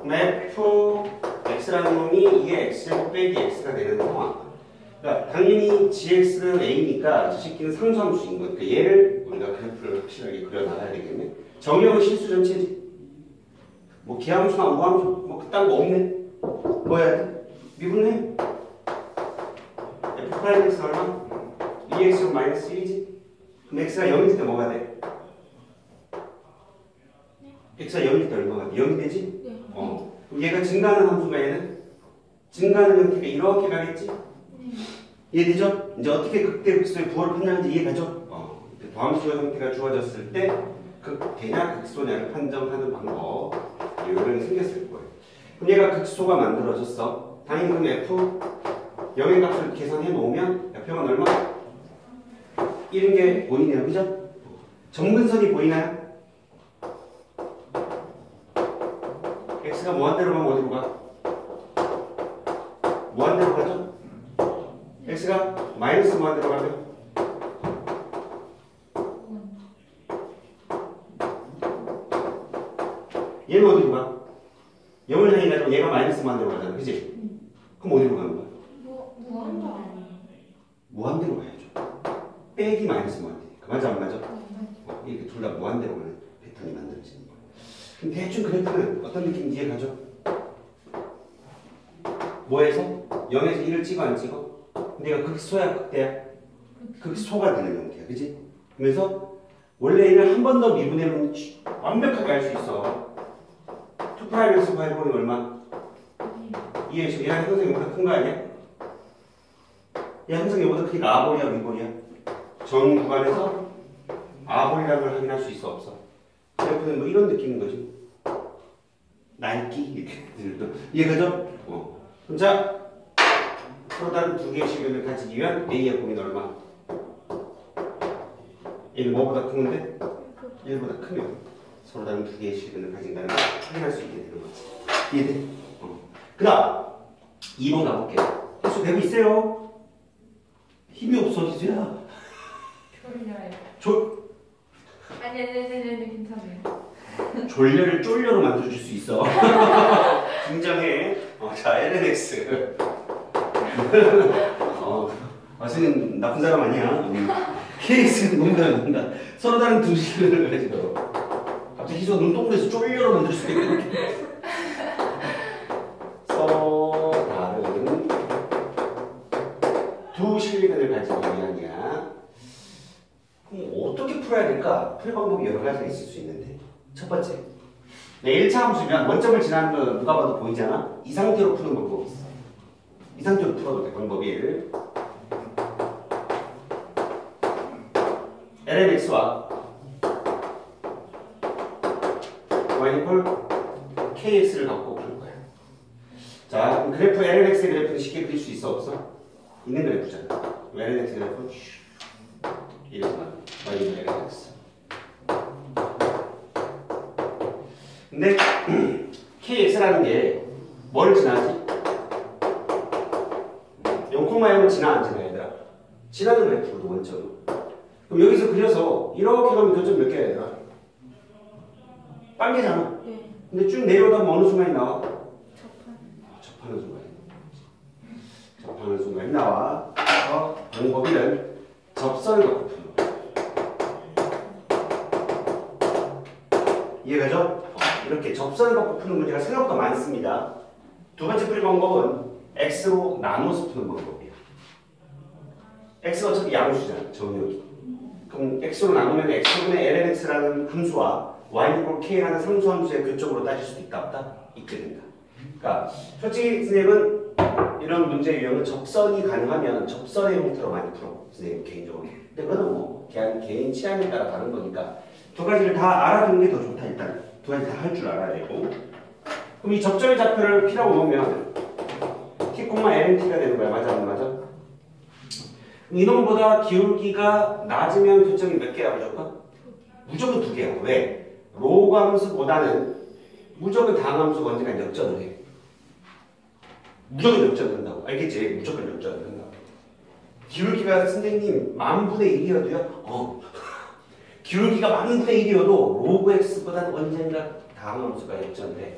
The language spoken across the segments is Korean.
f x라는 놈이 이게 x제곱 빼기 x가 되는 상황. 그러니까 당연히 gx는 a니까 저 새끼는 상수함수인 거니까 얘를 우리가 그래프를 확실하게 그려놔야 되겠네. 정의역은 실수 전체지. 뭐 기하함수나 우함수 뭐 그딴 거 없네. 뭐 해야 돼? 미분해. f 프라임 x 얼마? 2x는 마이너스 1이지. 그럼 x가 0일 때 뭐가 돼? x가 0일 때 얼마가 돼? 0이 되지? 네. 그럼 얘가 증가하는 함수가 얘는? 증가하는 형태가 이렇게 가겠지? 네. 이해되죠? 이제 어떻게 극대 극소의 부호를 판단하는지 이해가죠? 도함수의 형태가 주어졌을 때 극대냐 극소냐를 판정하는 방법 이런 게 생겼을 거예요. 그럼 얘가 극소가 만들어졌어. 당연히 그럼 f 0의 값을 계산해 놓으면 F형은 얼마? 이런 게 보이네요. 그죠? 점근선이 보이나요? x가 무한대로 가면 어디로 가? 무한대로 가죠? x가 마이너스 무한대로 가면? 얘는 어디로 가? 0을 향해 가지고 얘가 마이너스 무한대로 가잖아. 그지? 그럼 어디로 가는 거야? 무한대로. 무한대로 가야죠. 빼기 마이너스 무한대니까. 맞아 안 맞아? 이렇게 둘 다 무한대로 가는 패턴이 만들어지는 거예요. 그럼 대충 그래프는 어떤 느낌인지 이해가죠? 뭐에서? 0에서 1을 찍어 안 찍어? 근데 얘가 극소야 극대야? 극소가 되는 형태야. 그지? 그래서 원래 얘를 한 번 더 미분해보면 완벽하게 알 수 있어. 2'에서 발본이 얼마? 2에서 얘가 항상 얘보다 큰 거 아니야? 얘 항상 얘보다 크니까 아볼이야 위볼이야? 전 구간에서 아볼이라는 걸 확인할 수 있어 없어? 그래프는 뭐 이런 느낌인 거지. 나이키 이렇게 이해가죠? 그럼 자 서로 다른 두 개의 실근을 가지기 위한 A의 범위는 얼마? 얘는 뭐보다 큰데? 1보다 크면 서로 다른 두 개의 실근을 가진다는 걸 확인할 수 있게 되는 거지. 이해돼? 그 다음 2번 가볼게. 횟수 되고 있어요? 힘이 없어 기수야. 졸려요. 아니 괜찮아요. 졸려를 쫄려로 만들어줄 수 있어. 굉장해. 자, LNX. 선생님 나쁜 사람 아니야. KX는 농담. 서로 다른 두 실근을 가지고 갑자기 희수가 눈동그래서 쫄려로 만들 수도 있겠네. 서로 다른 두 실근을 가지고 위한이야. 그럼 어떻게 풀어야 될까? 풀 방법이 여러 가지가 있을 수 있는데 첫 번째, 1차 함수면 원점을 지나는 거 누가 봐도 보이잖아? 이 상태로 푸는 방법이 있어. 이 상태로 풀어도 돼. 방법이 1. lnx와 y = kx를 갖고 풀 거야. 자, 그럼 그래프 lnx의 그래프는 쉽게 그릴 수 있어 없어? 있는 그래프잖아. lnx의 그래프 이렇지만 y는 lnx. 근데 kx라는 게 뭘 지나지? 0,0을 지나 안 지나 얘들아? 지나는 그래프거든 원점은. 그럼 여기서 그려서 이렇게 가면 교점 몇 개야 얘들아? 빵개잖아. 네. 근데 쭉 내려오다 보면 어느 순간이 나와? 접하는 순간이 나와. 접하는 순간이 나와. 그래서 방법은 접선을 갖고 푸는 거야. 이해가죠? 이렇게 접선을 갖고 푸는 문제가 생각보다 많습니다. 두 번째 풀이 방법은 x로 나눠서 푸는 방법이야. x가 어차피 양수잖아. 정렬이. 그럼 x로 나누면 x분의 lnx라는 함수와 y k라는 상수함수의 교점으로 따질 수도 있다 없다? 있게 된다. 그러니까 솔직히 선생님은 이런 문제 유형은 접선이 가능하면 접선의 형태로 많이 풀어. 선생님 개인적으로. 근데 그거는 뭐 개인 취향에 따라 다른 거니까 두 가지를 다 알아두는 게 더 좋다. 일단 두 가지 다 할 줄 알아야 되고. 그럼 이 접점의 좌표를 p라고 놓으면 t, lnt가 되는 거야. 맞아 안 맞아? 이놈보다 기울기가 낮으면 교점이 몇 개야 무조건? 무조건 두 개야. 왜? 로그 함수보다는 무조건 당함수가 언제나 역전을 해. 무조건 역전된다고. 알겠지? 무조건 역전을 한다고. 기울기가 선생님 10,000분의 1이어도요? 기울기가 10,000분의 1이어도 로그 x보다는 언젠가 당함수가 역전을 해.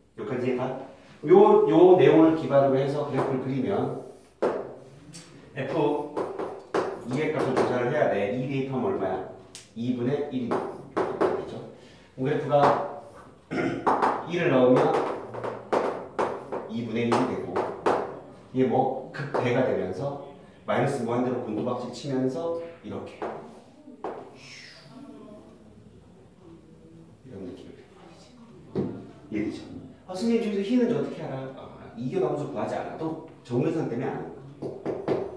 여기까지 다. 요 내용을 기반으로 해서 그래프를 그리면 f 2의 값을 조사를 해야 돼. 이 대입하면 얼마야? 2분의 1이 되죠. 그래프가 1을 넣으면 2분의 1이 되고 이게 뭐 극대가 되면서 마이너스 무한대로 곤두박질 치면서 이렇게 이런 느낌이 이해되죠? 선생님 저기서 희는 어떻게 알아? 이겨나오면서 구하지 않아도 정근선 때문에 아는 거야.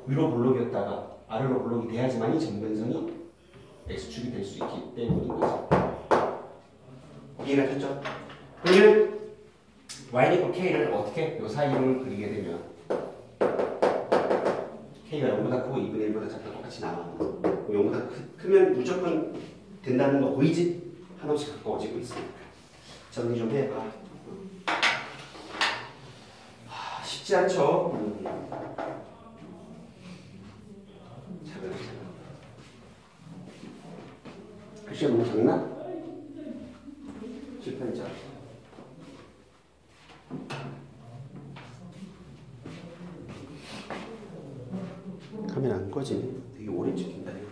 위로 블록이었다가 아래로 블록이 돼야지만이 정근선이 X축이 될 수 있기 때문인 거죠. 이해가 됐죠? 그러면 y K를 어떻게 요 사이를 그리게 되면 K가 0보다 크고 2분의 1보다 작다 똑같이 나와. 0보다 크면 무조건 된다는 거 보이지? 하나씩 가까워지고 있으니까. 정리 좀 해봐. 쉽지 않죠? 차근차근. 글씨가 너무 작나? 실패했죠? 카메라 안 꺼지네. 되게 오래 찍힌다 이거.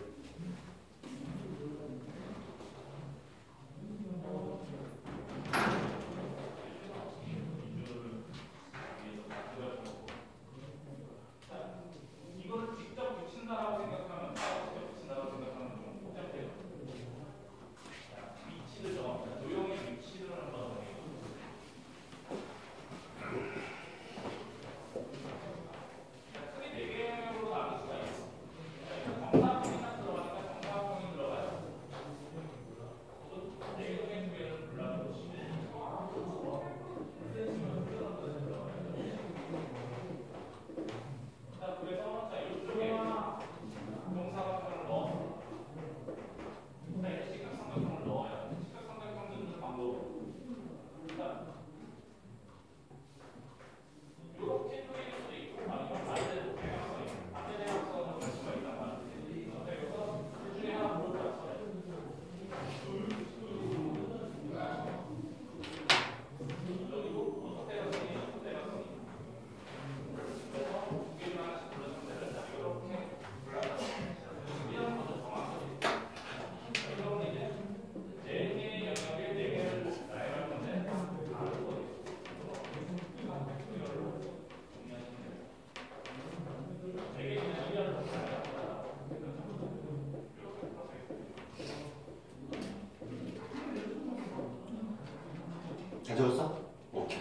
잘 적었어? 오케이.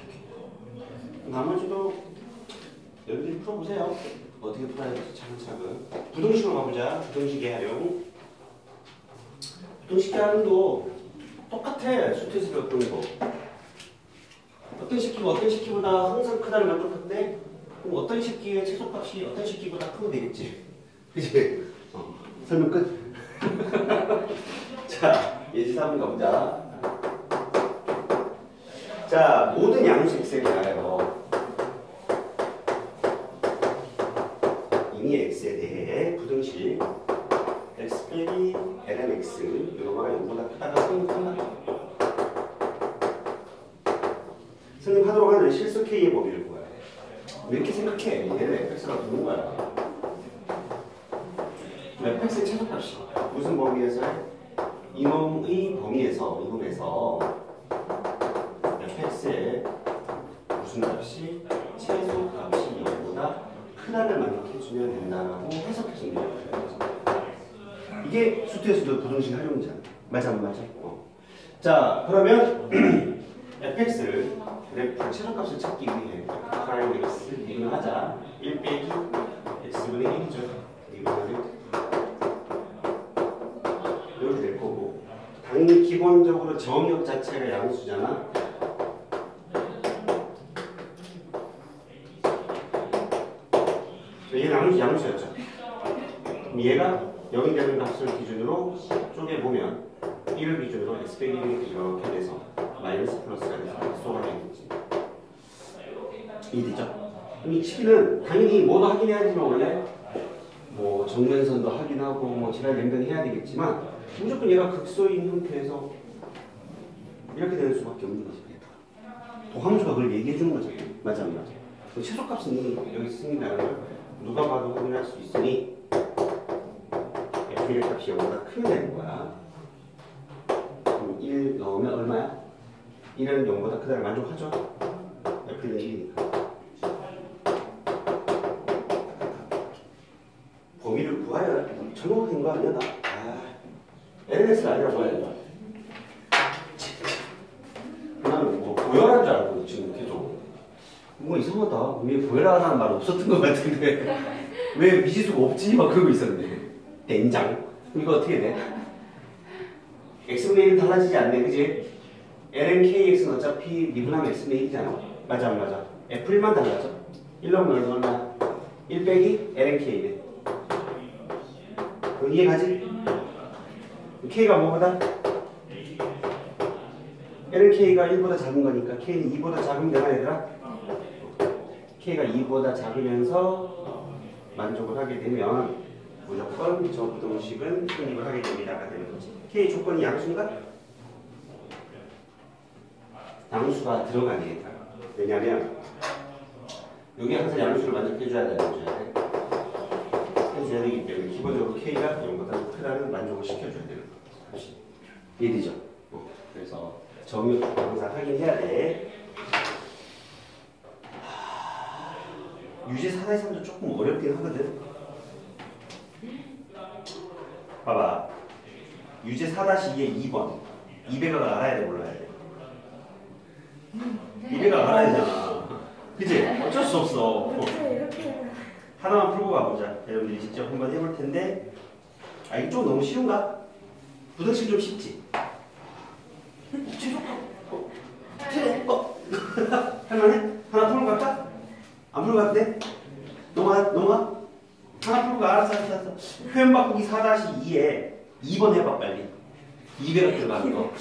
나머지도 여러분들이 풀어보세요. 어떻게 풀어야 될지 차근차근. 부등식으로 가보자. 부등식의 활용. 부등식의 활용도 똑같아. 수트에서 배웠던 거. 어떤 식기가 어떤 식기보다 항상 크다는 말 똑같대. 그럼 어떤 식기의 최소값이 어떤 식기보다 크면 되겠지. 그치? 설명 끝. 자, 예지사 한번 가보자. 자, 모든 양수 x에 대하여 이미 x에 대해 부등식 x 빼기 lnx 이거가 0보다 크다가 성립한다. 성립하도록 하는 실수 k의 범위를 구해야 돼. 이렇게 생각해. 얘는 fx가 누른 거야. fx의 최소값이 무슨 범위에서 이놈의 범위에서 이놈에서 fx의 무슨 값이 최소값이 0보다 크다를 만족해주면 된다라고 해석해주는 거예요. 이게 수트에서도 부등식 활용이잖아. 맞아 안 맞아? 자 그러면 fx를 그래프 최소값을 찾기 위해 프라임 x 이걸 하자. 1 빼기 x분의 1이죠. 이거는 이렇게 될 거고 당연히 기본적으로 정역 자체가 양수잖아. 얘는 양수였죠. 얘가 0이 되는 값을 기준으로 쪼개보면 1을 기준으로 x 빼기 1이 이렇게 돼서 마이너스 플러스가 돼서 x가 되겠지. 이해되죠? 그럼 이 식기는 당연히 뭐도 확인해야지만 원래 뭐 정면선도 확인하고 뭐 지랄 연변 해야 되겠지만 무조건 얘가 극소인 형태에서 이렇게 되는 수밖에 없는 거지. 도함수가 그걸 얘기해 주는 거잖아요. 맞아 안 맞아? 그 최소값은 여기 있습니다라는 걸 누가 봐도 확인할 수 있으니 f의 값이 0보다 크면 되는 거야. 그럼 1 넣으면 얼마야? 1은 0보다 크다를 만족하죠? f는 1이니까. 범위를 구하여 잘못한 거 아니야 나? LS가 아니라 뭐야? 나는 뭐 보혈한 줄 알고 지금 계속 뭐 이상하다. 왜 보혈하라는 말 없었던 것 같은데 왜 미지수가 없지? 막 그러고 있었네. 된장. 이거 어떻게 돼? x분의 1은 달라지지 않네, 그지? ln kx는 어차피 미분하면 x분의 1이잖아. 맞아 안 맞아? f1만 달라져. 1 넣으면 얼마? 1 빼기 ln k네. 이해가지? k가 뭐보다? ln k가 1보다 작은 거니까 k는 2보다 작으면 되나 얘들아? k가 2보다 작으면서 만족을 하게 되면 무조건 저 부등식은 성립을 하게 됩니다가 되는 거지. k 조건이 양수인가? 양수가 들어가네 얘들아. 왜냐면 여기 항상 양수를 만족해줘야 돼, 해줘야 되기 때문에 기본적으로 k가 0보다 크다는 만족을 시켜줘야 되는 거지. 이해되죠? 그래서 정육 항상 확인해야 돼. 유제 4-3도 조금 어렵긴 하거든. 봐봐. 유제 4-2의 2번. 200을 알아야 돼, 몰라야 돼? 200을 알아야 되잖아. 그치? 어쩔 수 없어. 하나만 풀고 가보자. 여러분들이 직접 한번 해볼 텐데, 이거 좀 너무 쉬운가? 부등식 좀 쉽지? 할만해? 하나 풀고 갈까? 안 풀고 가도 돼? 넘어가? 하나 풀고 가. 알았어. 표현 바꾸기 4-2에 2번 해봐 빨리. 200을 들어가는 거.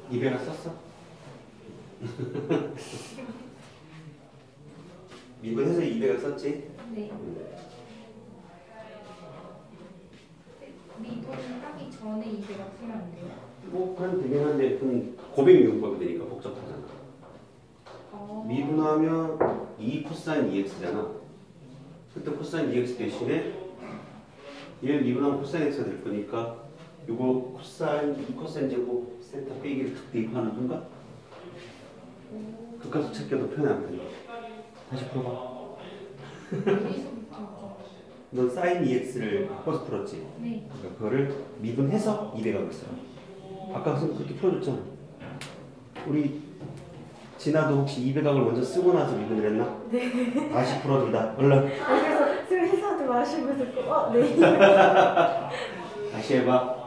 입에나 썼어? 미분해서 200을 썼지? 네. 미분 하기 전에 200을 쓰면 안 돼요? 뭐 그럼 되긴 한데 그럼 고백 미분법이 되니까 복잡하잖아. 미분하면 2 코사인 2x잖아. 그때 코사인 2x 대신에 얘를 미분하면 코사인 x가 될 거니까 요거 코사인 2 코사인 제곱 세타 빼기를 탁 대입하는 순간 그 값을 찾기가 더 편해 안 편해? 다시 풀어봐. 여기서부터. 넌 사인 2x를 바꿔서 풀었지? 네. 그러니까 그거를 미분해서 200하고 있어요. 아까 선생님 그렇게 풀어줬잖아. 우리 진아도 혹시 200억을 먼저 쓰고 나서 미분을 했나? 네. 다시 풀어준다. 얼른. 그래서 술 회사도 마시고 듣고 네. 다시 해봐.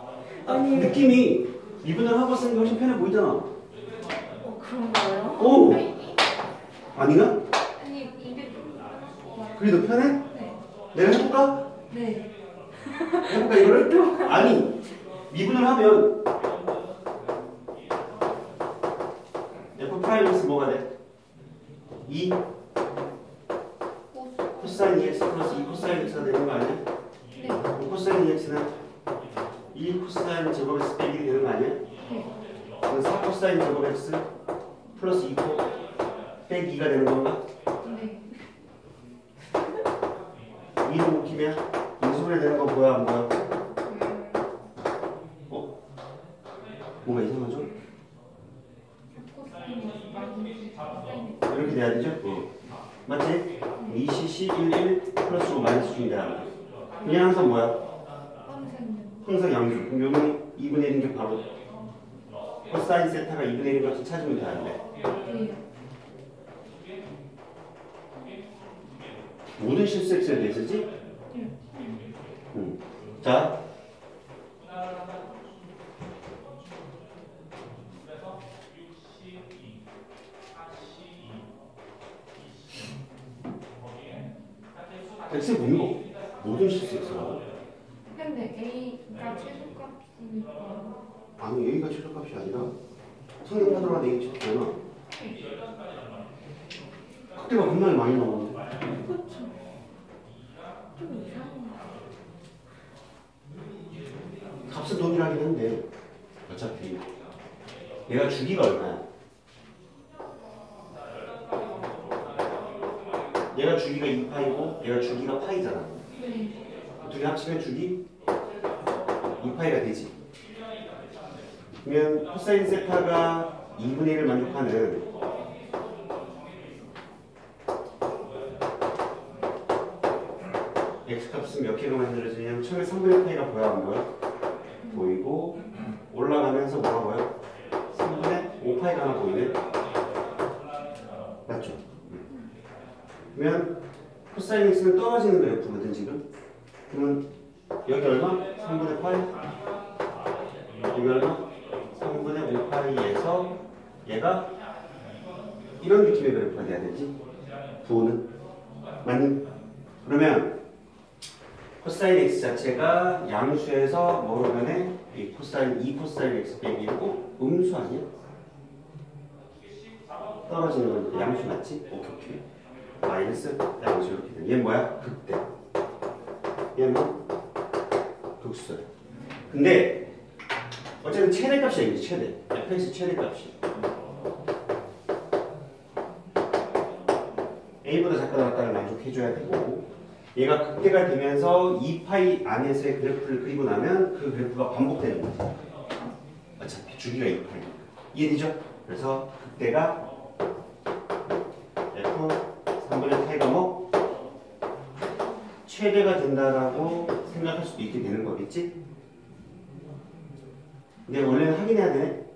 아니. 느낌이 미분을 하고 쓰는 게 훨씬 편해 보이잖아. 그런가요? 오! 아니나? 아니 200. 그게 더 편해? 네. 내가 해볼까? 네. 해볼까 이거를? 아니 미분을 하면 F 프라임스 뭐가 돼? 2 코사인 2x 플러스 2 코사인 x가 되는 거 아니야? 네. 코사인 2x는 1 코사인 제곱 x 빼기 되는 거 아니야? 네. 그럼 4 코사인 제곱 x 플러스 2코 빼기 2가 되는 건가? 네. 2로 묶이면 인수분해 되는 거 뭐야 안 보여? 뭔가 이상하죠? 이렇게 돼야 되죠? 맞지? 2cc11 플러스 5 마이너스 중이 돼야 합니다. 그냥 항상 뭐야? 항상 양수. 그럼 여기 2분의 1인 게 바로 코사인 세타가 2분의 1인 값을 찾으면 되는데 모든 실수 x에 대해서지? 자 x의 분모 모든 실수 x라고? 근데 A가 최소값이니까. 아니 A가 최소값이 아니라 성립하더라도 A 최소잖아. 그때가 겁나게 많이 나오는데 그렇죠. 좀 이상해. 값은 동일하긴 한데 어차피 얘가 주기가 얼마야? 얘가 주기가 2파이고 얘가 주기가 파이잖아. 네. 두 개 합치면 주기 2파이가 되지. 그러면 코사인 세타가 2분의 1을 만족하는 x값은 몇 개가 만들어지냐면 처음에 3분의 파이가 보여 안 보여? 보이고 올라가면서 뭐가 보여? 3분의 5파이가 하나 보이네. 맞죠? 그러면 코사인 x는 떨어지는 그래프거든 지금. 그러면 여기 얼마? 3분의 파이? 여기 얼마? 3분의 5파이에서 얘가 이런 느낌의 그래프가 돼야 되지? 부호는? 맞니? 그러면 코사인 x 자체가 양수에서 뭐로 변해? 이 코사인 2 코사인 x 빼기 1고 음수 아니야? 떨어지는 건 양수 맞지? 오케이. 마이너스 양수 이렇게 돼. 얘는 뭐야? 극대. 얘는 극수야. 근데 어쨌든 최대값이야 이게 최대. fx 최대값이. a보다 작거나 같다를 만족해줘야 되고 얘가 극대가 되면서 2파이 안에서의 그래프를 그리고 나면 그 그래프가 반복되는 거지. 어차피 주기가 2파이니까. 이해되죠? 그래서 극대가 f 3분의 파이가 뭐? 최대가 된다라고 생각할 수도 있게 되는 거겠지? 근데 원래는 확인해야 되네.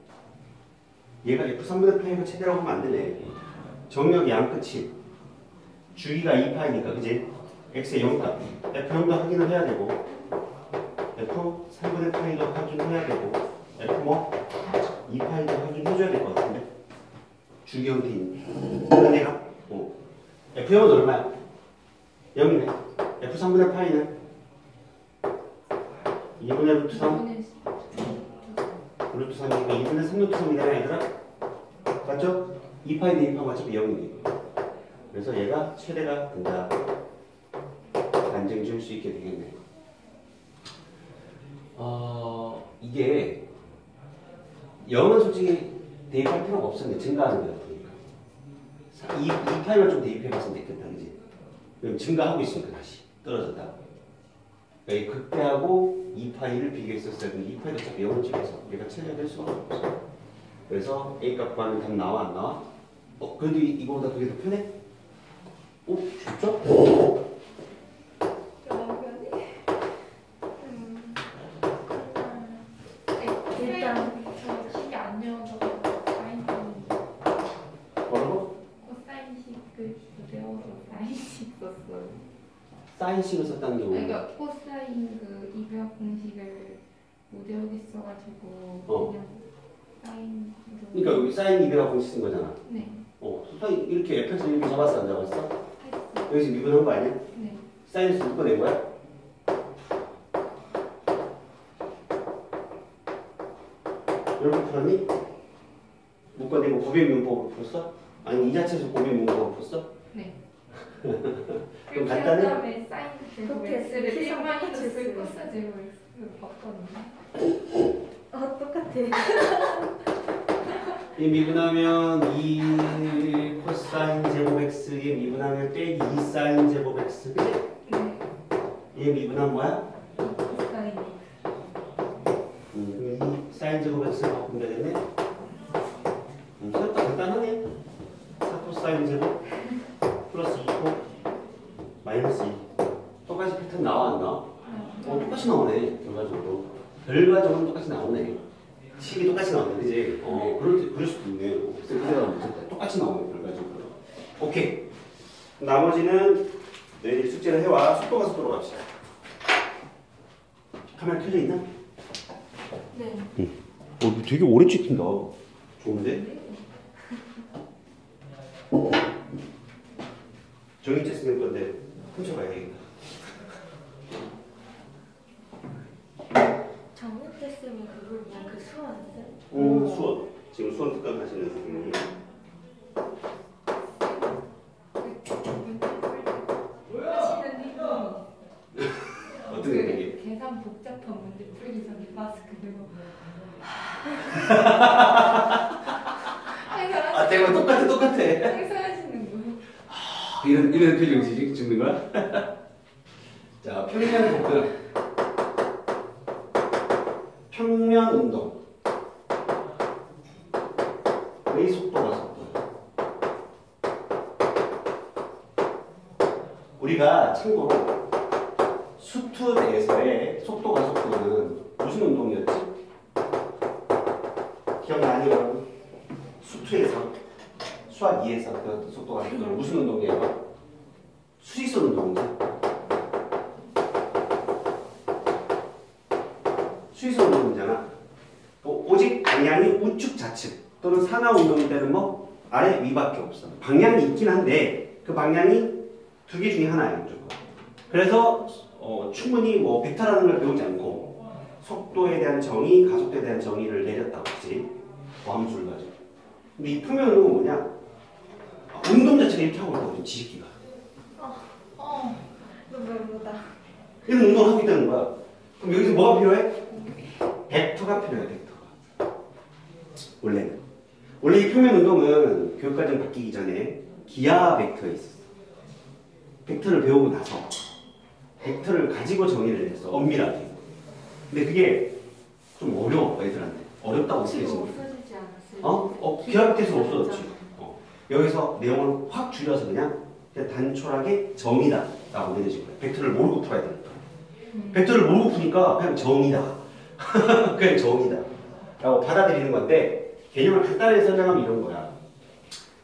얘가 f 3분의 파이가 최대라고 하면 안 되네. 정렬 양끝이 주기가 2파이니까 그지? x의 0값 f 0도 확인을 해야 되고 f 3분의 파이도 확인해야 되고 f 뭐? 2파이도 확인해줘야 될 것 같은데 주기 형태인 그런 얘가 f 0은 얼마야? 0이네. f 3분의 파이는 2분의 루트 3 루트 3이니까 2분의 3 루트 3이잖아 얘들아. 맞죠? 2파이 대입하면 어차피 0이니 그래서 얘가 최대가 된다. 단정 지을 수 있게 되겠네. 이게 0은 솔직히 대입할 필요가 없었는데 증가하는 거야. 그러니까 2 파이만 좀 대입해봤으면 됐겠다. 그지? 그럼 증가하고 있으니까 다시 떨어졌다. 그러니까 극대하고 2파이를 비교했었어요. 그럼 2파이도 어차피 0을 찍어서 얘가 최대가 될 수가 없어. 그래서 A값 구하면 답 나와 안 나와? 그래도 이거보다 그게 더 편해? 진짜? 일단 저 식이 안 외워서 사인식 뭐라고? 코사인식을 외워서 사인식 썼어요. 사인식을 썼다는 게 뭐야? 그러니까 코사인 그 이별 공식을 못 외우겠어가지고 그냥 사인으로. 그러니까 여기 사인 200하고 공식 쓴 거잖아. 네. 사인 이렇게 F에서 이렇게 잡았어 안 잡았어? 했어. 여기서 미분한 거 아니야? 네. 사인에서 묶어낸 거야? 이렇게 풀었니? 묶어내고 고백문법으로 풀었어? 아니 이 자체에서 고백문법으로 풀었어? 네. 그럼 간단해? 다음에 사인 제곱 그렇게 x를 계산 1마이너스 똑같이 코스 제곱 x를 바꿨는데. 똑같아. 이 미분하면 2 코사인 제곱 x에 미분하면 빼기 2 사인 제곱 x 그치? 네. 얘 미분하면 뭐야? 코사인 그럼 2 사인 제곱 x를 바꾸면 되겠네? 생각보다 간단하네. 4 코사인 제곱 플러스 2코 마이너스 2 똑같이 패턴 나와 안 나와? 똑같이 나오네. 결과적으로 결과적으로 똑같이 나오네. 식이 똑같이 나오네. 그지? 그럴 수도 있네. 똑같이 나오네. 결과적으로. 오케이. 나머지는 너희들이 숙제를 해와. 속도가 속도로 갑시다. 카메라 켜져 있나? 네. 되게 오래 찍힌다. 좋은데? 정의체 쓰는 건데 훔쳐가야겠다. 정문 뺐으면 그걸 그냥 그 수학인데? 수원. 지금 수원 특강 하시는 선생님이. 하시는 행동이 어떤 얘기? 계산 복잡한 문제 풀기 전에 마스크 들고 대박 똑같아. 행사하시는 거. 이런 표정지 찍는 거야? 자, 평면 복근. 평면 운동. 의 속도가 속도야. 우리가 참고로 수투에서의 속도가 속도는 무슨 운동이었지? 기억나니 여러분? 수투에서 수학 2에서 그 속도가 속도는 무슨 운동이에요? 수직선 운동이지. 수직선 운동이잖아. 오직 방향이 우측 좌측 또는 상하 운동일 때는 뭐 아래 위밖에 없어. 방향이 있긴 한데 그 방향이 두 개 중에 하나예요. 무조건. 그래서 충분히 뭐 벡터라는 걸 배우지 않고 속도에 대한 정의, 가속도에 대한 정의를 내렸다고 하지. 함수를 가지고. 근데 이 표면은 뭐냐? 운동 자체가 이렇게 하고 있거든. 지식기가. 너무다. 이런 운동을 하고 있다는 거야. 그럼 여기서 뭐가 필요해? 벡터가 필요해. 벡터가. 원래 이 표면 운동은 교육과정 바뀌기 전에 기하 벡터에 있었어. 벡터를 배우고 나서 벡터를 가지고 정의를 했어. 엄밀하게. 근데 그게 좀 어려워 애들한테. 어렵다고 지금 느껴지는 없어지지 않았어요? 기하 벡터에서 없어졌지. 여기서 내용을 확 줄여서 그냥 단촐하게 정의다 라고 내려진 거야. 벡터를 모르고 풀어야 되니까. 벡터를 모르고 푸니까 그냥 정의다. 그냥 정의다 라고 받아들이는 건데 개념을 간단하게 설명하면 이런 거야.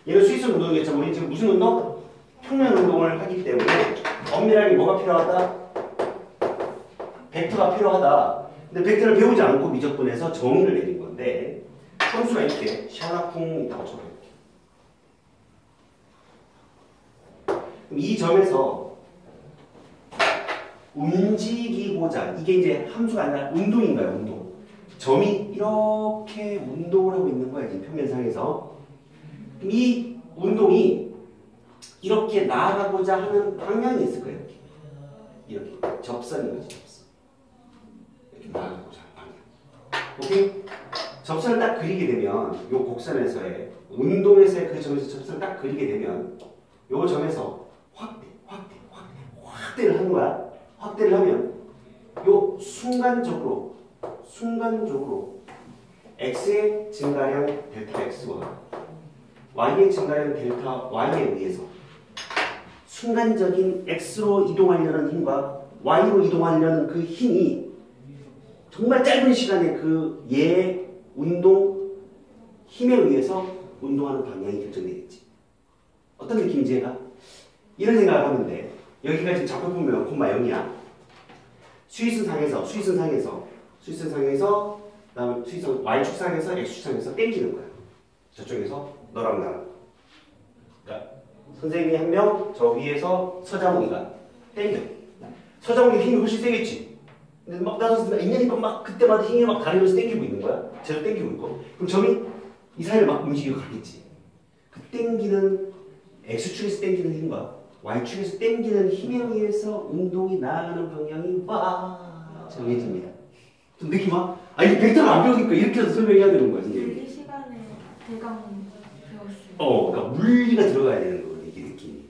얘는 수직선 운동이겠지만 우리 지금 무슨 운동? 평면 운동을 하기 때문에 엄밀하게 뭐가 필요하다? 벡터가 필요하다. 근데 벡터를 배우지 않고 미적분해서 정의를 내린 건데 함수가 이렇게 샤라쿵 있다고 쳐요. 이 점에서 움직이고자 이게 이제 함수가 아니라 운동인 거야. 운동. 점이 이렇게 운동을 하고 있는 거야. 지금 표면상에서. 이 운동이 이렇게 나아가고자 하는 방향이 있을 거예요. 이렇게 접선인 거지, 접선. 이렇게 나아가고자 하는 방향. 오케이? 접선을 딱 그리게 되면 요 곡선에서의 운동에서의 그 점에서 접선을 딱 그리게 되면 요 점에서 확대를 하는 거야. 확대를 하면 요 순간적으로 x의 증가량 델타 x와 y의 증가량 델타 y에 의해서 순간적인 x로 이동하려는 힘과 y로 이동하려는 그 힘이 정말 짧은 시간에 그 얘의 운동 힘에 의해서 운동하는 방향이 결정되겠지. 어떤 느낌인지 얘가? 이런 생각을 하면 돼. 여기가 지금 잡고 보면 콤마 0이야. 수위선상에서 그다음에 수위선 y축상에서 x축상에서 땡기는 거야. 저쪽에서 너랑 나랑. 그러니까 선생님이 한 명, 저 위에서 서장훈이가 땡겨. 서장훈이 힘이 훨씬 세겠지. 근데 막 나서 인연이가 막 그때마다 힘이 막 다르면서 땡기고 있는 거야. 쟤도 땡기고 있고. 그럼 점이 이 사이를 막 움직이고 가겠지. 그 땡기는 x축에서 땡기는 힘과 y축에서 땡기는 힘에 의해서 운동이 나아가는 방향이 막 정해집니다. 좀 느낌 와? 아니 벡터를 안 배우니까 이렇게 해서 설명해야 되는 거야, 선생님. 물리 시간에 대강 배웠어요. 그러니까 물리가 들어가야 되는 거예요, 이게 느낌이.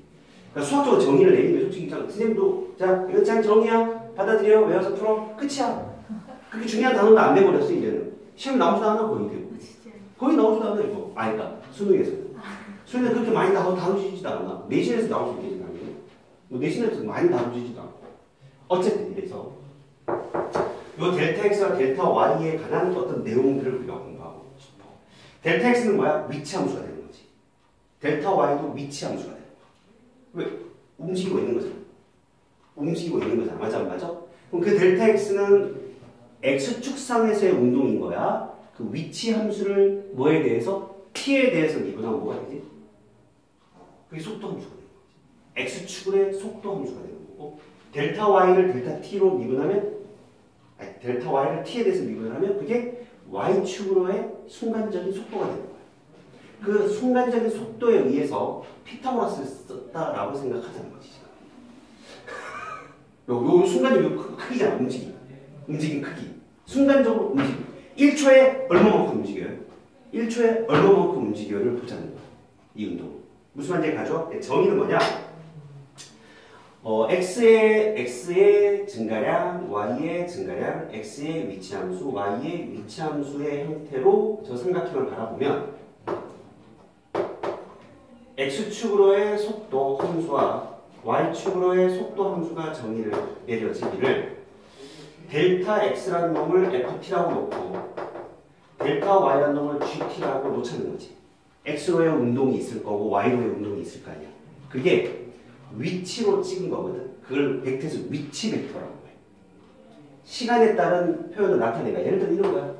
그러니까 수학적으로 정의를 내리면 솔직히 선생님도 자 이거 잘 정의야, 받아들여, 외워서 풀어, 끝이야. 그렇게 중요한 단어도 안 돼버렸어 이제는. 시험 나오지도 않아 거의 되고. 거의 나오지도 않아 이거. 그러니까 수능에서는. 수능에 그렇게 많이 다루지지도 않아. 내신에서 나올 수 있겠지 당연히. 뭐 내신에서 많이 다루지지도 않고. 어쨌든 이래서 요 델타 x와 델타 y에 관한 어떤 내용들을 우리가 공부하고 싶어. 델타 x는 뭐야? 위치 함수가 되는 거지. 델타 y도 위치 함수가 되는 거야. 왜? 움직이고 있는 거잖아. 맞아 안 맞아? 그럼 그 델타 x는 x축상에서의 운동인 거야. 그 위치 함수를 뭐에 대해서? t에 대해서 미분하면 뭐가 되지? 그게 속도 함수가 되는 거지. x축의 속도 함수가 되는 거고, 델타 y를 델타 t로 미분하면, 델타 y를 t에 대해서 미분을 하면 그게 y축으로의 순간적인 속도가 되는 거야. 그 순간적인 속도에 의해서 피타고라스를 썼다라고 생각하자는 거지. 요 순간적인 크기잖아, 움직임 크기. 순간적으로 움직임. 1초에 얼마만큼 움직여요? 1초에 얼마만큼 움직여를 보자는 거야. 이 운동. 무슨 말인지 가죠? 정의는 뭐냐? x의 증가량, y의 증가량, x의 위치함수, y의 위치함수의 형태로 저 삼각형을 바라보면 x축으로의 속도 함수와 y축으로의 속도 함수가 정의를 내려지기를 델타 x라는 놈을 ft라고 놓고 델타 y라는 놈을 gt라고 놓자는 거지. x로의 운동이 있을 거고 y로의 운동이 있을 거 아니야. 그게 위치로 찍은 거거든. 그걸 벡터에서 위치 벡터라고 해. 시간에 따른 표현을 나타내가. 예를 들어 이런 거야.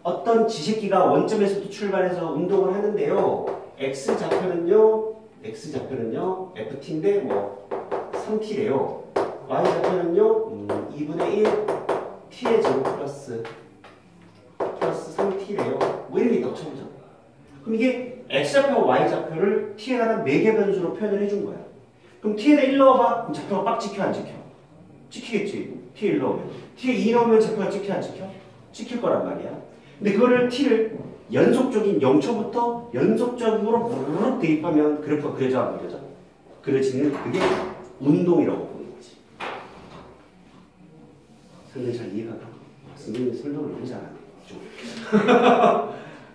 어떤 지식기가 원점에서부터 출발해서 운동을 하는데요. x좌표는요 ft인데 뭐 3t래요. y좌표는요 2분의 1 t의 제곱 플러스 3t래요. 뭐 이런 게 있다고 쳐보자. 그럼 이게 x좌표와 y좌표를 t에 관한 매개변수로 표현을 해준 거야. 그럼 t에다 1 넣어봐. 그럼 좌표가 빡 찍혀 안 찍혀? 찍히겠지. t에 1 넣으면. t에 2 넣으면 좌표가 찍혀 안 찍혀? 찍힐 거란 말이야. 근데 그거를 t를 연속적인 0초부터 연속적으로 무르륵 대입하면 그래프가 그려져 안 그려져? 그려지는 그게 운동이라고 보는 거지. 선생님 잘 이해가 가? 선생님 설명을 너무 잘하네.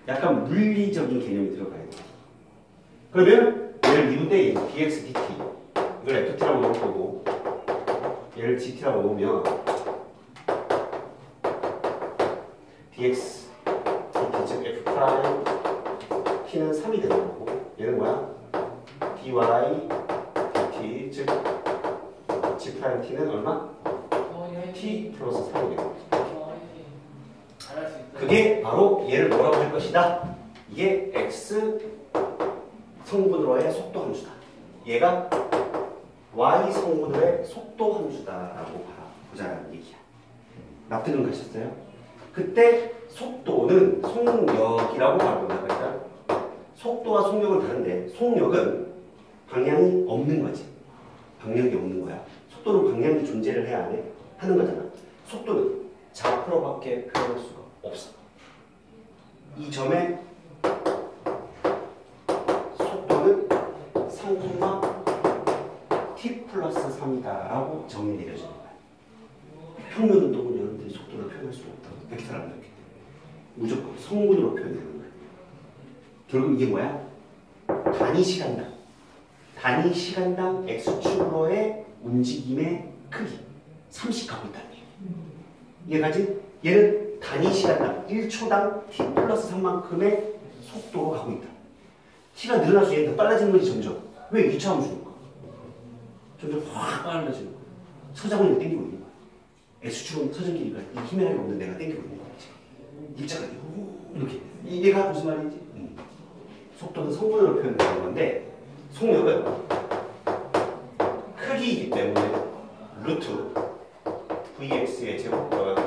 약간 물리적인 개념이 들어가야 돼. 그러면 얘를 미분 때 dx dt 이걸 ft라고 놓을 거고 얘를 gt라고 놓으면 dx dt 즉 f 프라임 t는 3이 되는 거고 얘는 뭐야? dy dt 즉 g 프라임 t는 얼마? t 플러스 3이 되는 거지. 그게 바로 얘를 뭐라고 할 것이다. 이게 x 성분으로의 속도 함수다. 얘가 y 성분으로의 속도 함수다라고 보자라는 얘기야. 납득은 가셨어요? 그때 속도는 속력이라고 말한다. 그러니까 속도와 속력은 다른데 속력은 방향이 없는 거지. 방향이 없는 거야. 속도는 방향이 존재를 해야 안 해? 하는 거잖아. 속도는 좌표로밖에 표현할 수가 없어. 이 점에 속도는 3, t 플러스 3이다 라고 정의 내려주는 거야. 평면 운동은 여러분들이 속도로 표현할 수가 없다고 벡터를 안 넣기 때문에 무조건 성분으로 표현되는 거야. 결국 이게 뭐야? 단위 시간당 x축으로의 움직임의 크기 30 갖고 있다는 얘기야. 이해가지? 얘는 단위 시간당 1초당 t 플러스 3만큼의 속도로 가고 있다. t가 늘어날수록 얘는 더 빨라지는 거지 점점. 왜 2차 함수니까? 점점 확 빨라지는 거야. 서장을 땡기고 있는 거야. x축은 서정기니까 이 힘의 없는 내가 땡기고 있는 거야. 일자가 이렇게. 이게가 무슨 말인지? 속도는 성분으로 표현되는 건데 속력은 크기이기 때문에 루트 vx의 제곱 더하기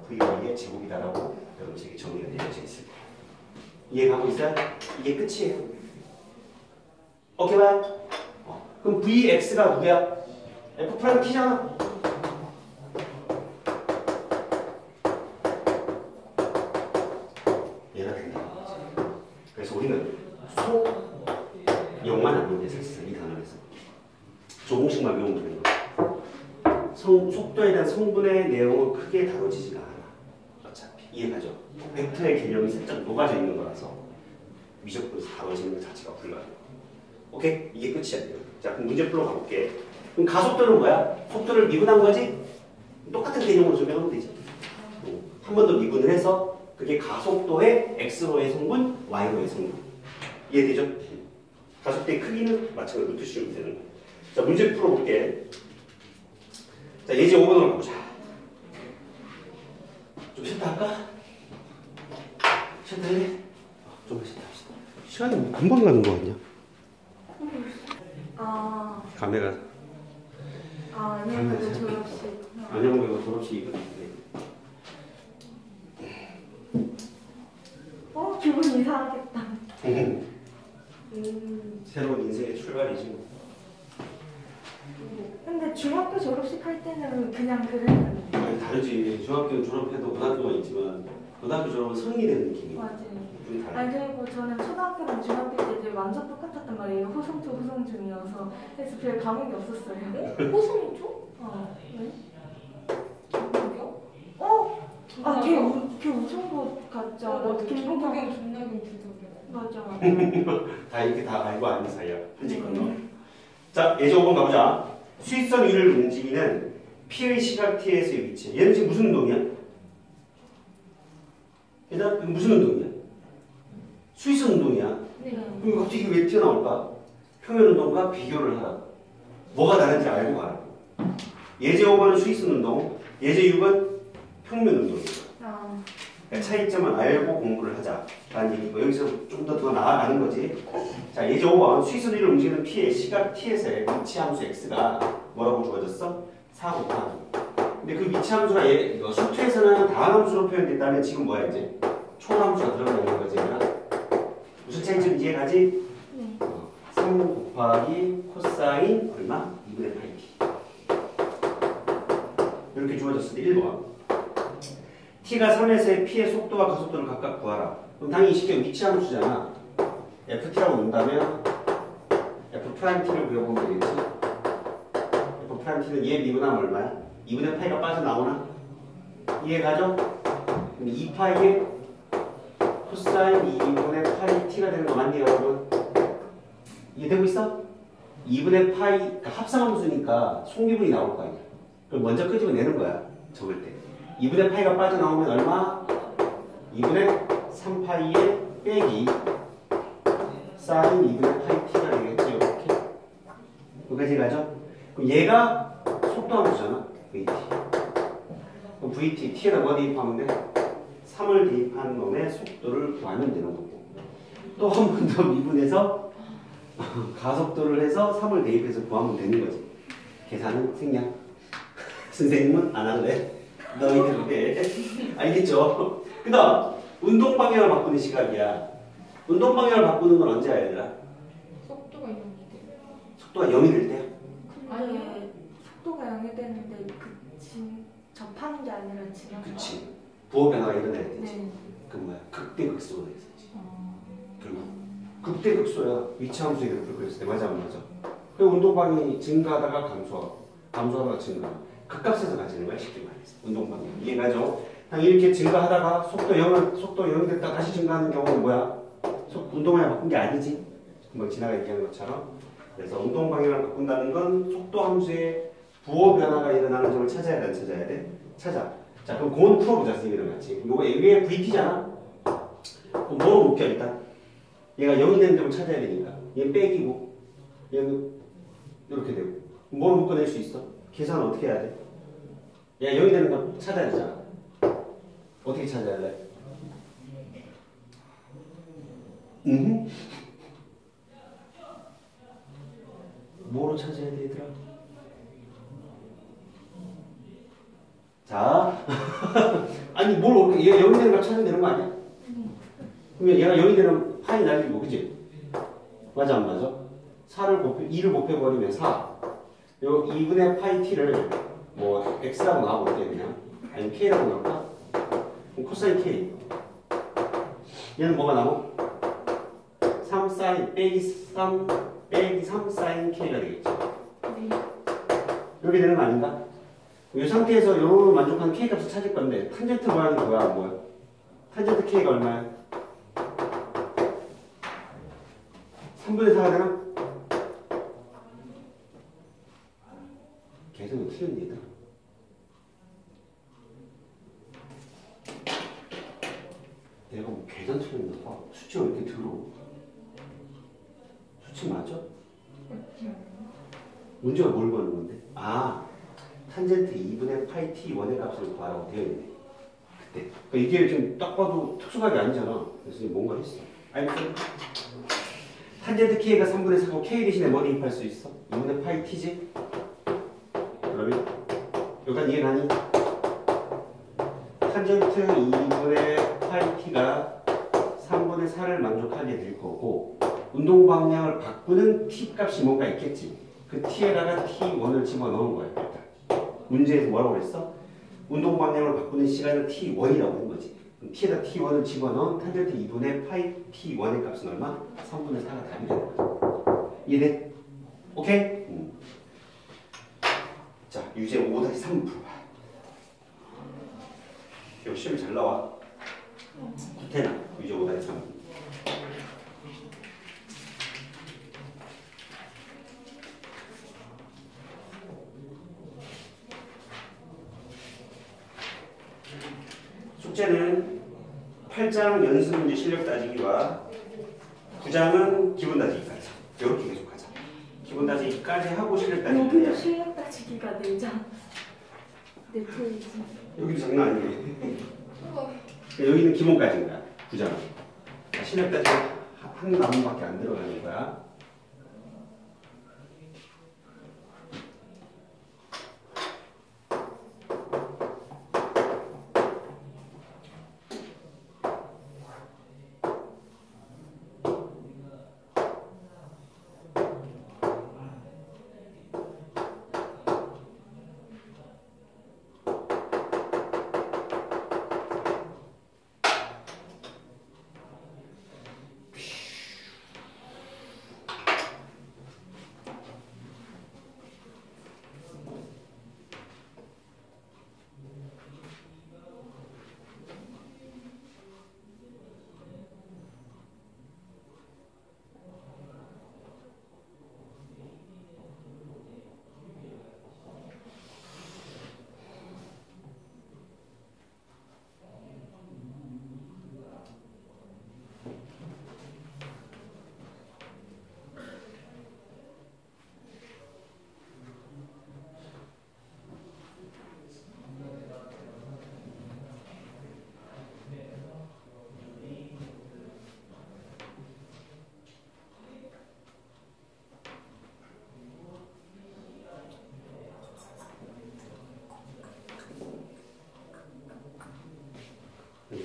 vy의 제곱이다라고 여러분에게 정리가 되어져 있을 거예요. 이해가고 있어요? 이게 끝이에요. 오케이 봐. 그럼 vx가 누구야? f 프라임 t잖아. 얘가 된다는 거지. 그래서 우리는 소형만 안 보는데 사실상 이 단어에서 조공식만 외우면 되는 거야. 속도에 대한 성분의 내용은 크게 다뤄지지가 않아. 어차피 이해가죠? 벡터의 개념이 살짝 녹아져 있는 거라서 미적분에서 다뤄지는 것 자체가 불가능해. 오케이? 이게 끝이야. 자, 그럼 문제 풀러 가볼게. 그럼 가속도는 뭐야? 속도를 미분한 거지? 똑같은 개념으로 적용하면 되지. 한 번 더 미분을 해서 그게 가속도의 x로의 성분, y로의 성분. 이해되죠? 가속도의 크기는 마찬가지로 루트 씌우면 되는 거야. 자, 문제 풀어볼게. 자, 예제 5번으로 가보자. 좀 쉬었다 할까? 쉬었다 해? 좀 쉬었다 합시다. 시간이 금방 가는 거 같냐? 감회가. 안녕하세요. 졸업식. 안녕하세요. 졸업식이거든. 기분 이상하겠다. 새로운 인생의 출발이지 뭐. 근데 중학교 졸업식 할 때는 그냥 그랬는데. 아니 다르지. 중학교 졸업해도 고등학교가 있지만 고등학교 졸업은 성인이 되는 느낌이. 맞아요. 좀 달라. 아니 그리고 저는 초등학교랑 중학교 때 완전 똑같았단 말이에요. 호송초 호송 중이어서 그래서 별 감흥이 없었어요. 호송초? 네? 김부경? 걔 우청고 같죠? 맞아. 김부경. 김부경, 존나경, 부석경. 맞아. 다 이렇게 다 알고 아는 사이야. 편집 건너. 자, 예제 5번 가보자. 수익선 위를 움직이는 P의 시각 T에서의 위치. 얘는 지금 무슨 운동이야? 얘는 무슨 운동이야? 수익선 운동이야. 네. 그럼 갑자기 왜 튀어나올까? 평면 운동과 비교를 하라. 뭐가 다른지 알고 가라고. 예제 5번은 수익선 운동, 예제 6은 평면 운동이야. 그러니까 차이점을 알고 공부를 하자라는 얘기고 여기서 좀 더 나아가는 거지. 자, 예제 5번 수익선 위를 움직이는 P의 시각 T에서의 위치 함수 X가 뭐라고 주어졌어? 4 곱하기. 근데 그 위치 함수가 수투에서는 다한 함수로 표현됐다면 지금 뭐야 이제? 초함수가 들어가 있는 거지. 무슨 차이점 이해가지? 네. 3 곱하기 코사인 얼마? 2분의 파이 t. 이렇게 주어졌을 때 1번. t가 3에서의 p의 속도와 가속도를 각각 구하라. 그럼 당연히 쉽게 위치 함수잖아. ft라고 논다면 f't를 구해보면 되겠지. f't는 얘 미분하면 얼마야? 2분의 파이가 빠져나오나? 이해가죠? 그럼 2파이에 코사인 2분의 파이 t가 되는 거 맞니 여러분? 이해되고 있어? 2분의 파이, 그러니까 합성함수니까 속미분이 나올 거 아니야. 그럼 먼저 끄집어내는 거야. 적을 때. 2분의 파이가 빠져나오면 얼마? 2분의 3파이에 빼기 사인 2분의 파이 t가 되겠지. 이렇게. 여기까지 가죠? 그럼 얘가 속도함수잖아. vt. 그럼 vt, t에다 뭐 대입하면 돼? 3을 대입한 놈의 속도를 구하면 되는 거고. 또 한 번 더 미분해서 가속도를 해서 3을 대입해서 구하면 되는 거지. 계산은 생략. 선생님은 안 할래. 너희들 해. 알겠죠? 그 다음 운동 방향을 바꾸는 시각이야. 운동 방향을 바꾸는 건 언제 해야 되나? 속도가 이동이 돼. 속도가 0이 될 때야? 근데 속도가 0이 되는데 접하는 게 아니라 지나가. 그치. 부호 변화가 일어나야 되지. 네. 그 뭐야? 극대극소가 있었지. 어. 결국 극대극소야. 위치함수 이렇게 그랬을 때 맞아 안 맞아? 그 운동방이 증가하다가 감소하고 감소하다가 증가. 극값에서 가지는 거야 쉽게 말해서. 운동방이 이해가죠? 이렇게 증가하다가 속도 0이 됐다 다시 증가하는 경우는 뭐야? 운동방향 바꾼 게 아니지. 금방 지나가 얘기하는 것처럼. 그래서 운동 방향을 바꾼다는 건 속도 함수의 부호 변화가 일어나는 점을 찾아야 돼, 안 찾아야 돼? 찾아. 자, 그럼 그건 풀어보자, 선생님이랑 같이. 요거 위에 VT잖아? 그럼 뭐로 묶여, 일단? 얘가 0이 되는 점을 찾아야 되니까. 얘는 빼기고, 얘는 이렇게 되고. 뭐로 묶어낼 수 있어? 계산은 어떻게 해야 돼? 얘가 0이 되는 걸 찾아야 되잖아. 어떻게 찾아야 돼? 뭐로 찾아야 돼, 얘들아? 자, 아니 뭘 얘가 0이 되는 걸 찾으면 되는 거 아니야? 그러면 얘가 0이 되는 파이 날리고, 그치? 맞아 안 맞아? 2를 곱해버리면 4. 요 2분의 파이 t를 뭐 x라고 나와볼게 그냥. 아니면 k라고 나올까? 그럼 코사인 k. 얘는 뭐가 나와? 3 사인 빼기 3 사인 k가 되겠죠. 이렇게 되는 거 아닌가? 이 상태에서 요런 만족하는 k 값을 찾을 건데 탄젠트 모양이 뭐야? 탄젠트 k가 얼마야? 3분의 4가 되나? 계산이 틀렸니다. 내가 뭐 계산 틀렸나 봐. 수치가 왜 이렇게 들어? 수치 맞아? 문제가 뭘 구하는 건데? 아, 탄젠트 2분의 파이 t 원의 값을 구하라고 되어 있네. 그때. 그러니까 이게 지금 딱 봐도 특수각이 아니잖아. 그래서 뭔가 했어. 알겠어? 탄젠트 k가 3분의 4고 k 대신에 뭐 대입할 수 있어? 2분의 파이 t지? 그러면 여기까지 이해가니? 탄젠트 2분의 파이 t가 3분의 4를 만족하게 될 거고 운동 방향을 바꾸는 t 값이 뭔가 있겠지. 그 t에다가 t1을 집어넣은 거야. 일단. 문제에서 뭐라고 그랬어? 운동 방향을 바꾸는 시간을 t1이라고 한 거지. 그럼 t에다 t1을 집어넣은 탄젠트 2분의 파이 t1의 값은 얼마? 3분의 4가 답이 되는 거야. 이해돼? 오케이? 자, 유제 5-3 풀어봐. 이거 시험이 잘 나와. 구태나 유제 5-3. 숙제는 8장 연습 문제 실력 따지기와 9장은 기본 따지기까지. 이렇게 계속하자. 기본 따지기까지 하고 실력 따지기. 여기도 실력 따지기가 4장. 4페이지. 여기도 장난 아니네. 여기는 기본까지인 거야. 9장. 실력 따지기 한 나무밖에 안 들어가는 거야.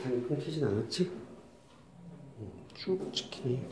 판이 끊기진 않았지? 쭉 찍히네.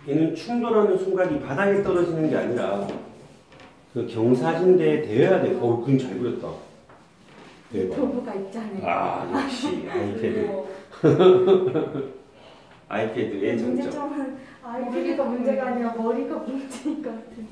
얘는 충돌하는 순간이 바닥에 떨어지는 게 아니라 그 경사진대에 대여야 돼. 그건 잘 그렸다. 대박. 도구가 있잖아요. 아, 역시 아이패드. 아이패드의 장점. 문제점은 아이패드가 문제가 아니라 머리가 문제인 것 같아요.